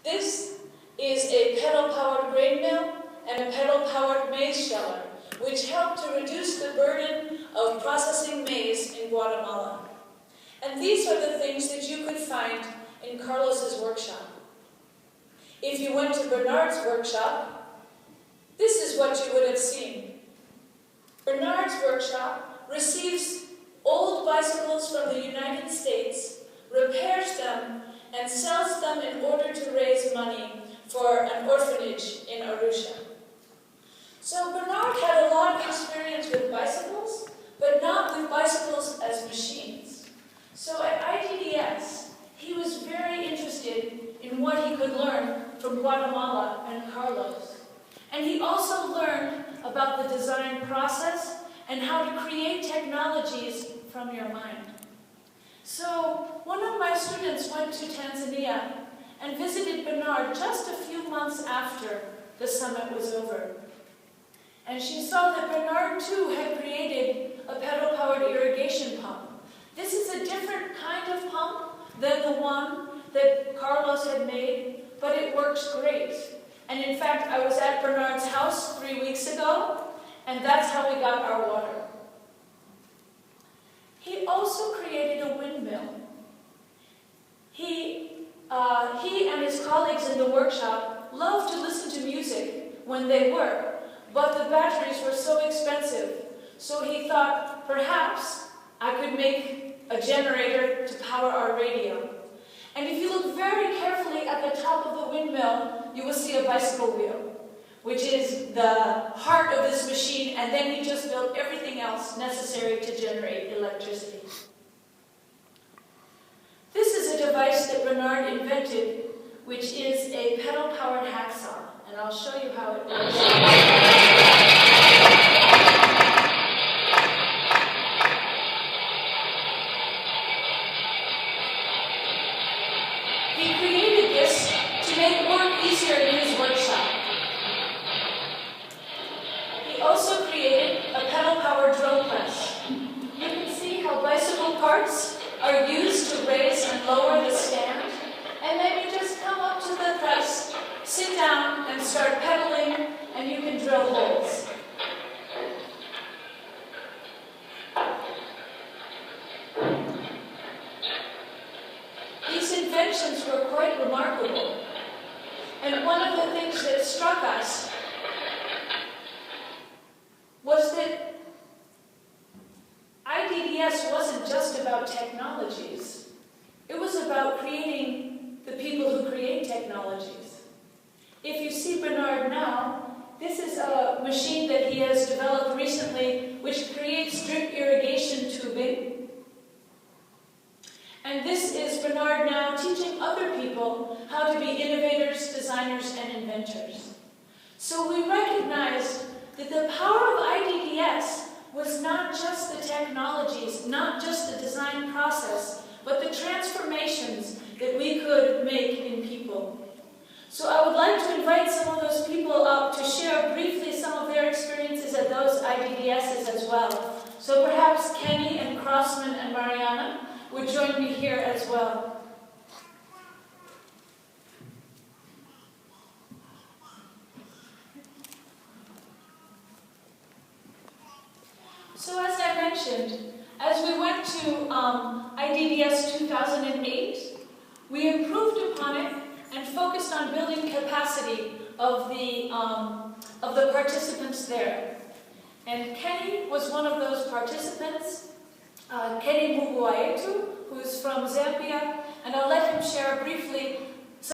This is a pedal-powered grain mill and a pedal-powered maize sheller, which help to reduce the burden of processing maize in Guatemala. And these are the things that you could find in Carlos's workshop. If you went to Bernard's workshop, this is what you would have seen. Bernard's workshop receives old bicycles from the United States, repairs them, and sells them in order to raise money for an orphanage in Arusha. So Bernard had a lot of experience with bicycles, but not with bicycles as machines. So at IDDS, he was very interested in what he could learn from Guatemala and Carlos. And he also learned about the design process and how to create technologies from your mind. So one of my students went to Tanzania and visited Bernard just a few months after the summit was over. And she saw that Bernard too had created a pedal-powered irrigation pump. This is a different kind of pump than the one that Carlos had made, but it works great. And in fact, I was at Bernard's house 3 weeks ago, and that's how we got our water. He also created a windmill. He and his colleagues in the workshop loved to listen to music when they work, but the batteries were so expensive. So he thought, perhaps I could make a generator to power our radio. And if you look very carefully at the top of the windmill, you will see a bicycle wheel, which is the heart of this machine, and then he just built everything else necessary to generate electricity. This is a device that Bernard invented, which is a pedal-powered hacksaw, and I'll show you how it works. He created this to make work easier in his workshop. He also created a pedal-powered drill press. You can see how bicycle parts are used to raise and lower the stand, and then you just come up to the press, sit down, and start pedaling, and you can drill holes. These inventions were quite remarkable. And one of the things that struck us was that IDDS wasn't just about technologies. It was about creating the people who create technologies. If you see Bernard now, this is a machine that he has developed recently which creates drip irrigation tubing. And this is Bernard now teaching other people how to be innovators, designers, and inventors. So we recognized that the power of IDDS was not just the technologies, not just the design process, but the transformations that we could make in people. So I would like to invite some of those people up to share briefly some of their experiences at those IDDSs as well. So perhaps Kenny and Crossman and Mariana would join me here as well. So as I mentioned, as we went to IDDS 2008, we improved upon it and focused on building capacity of the participants there. And Kenny was one of those participants. Kenny Muguaetu, who is from Zambia, and I'll let him share briefly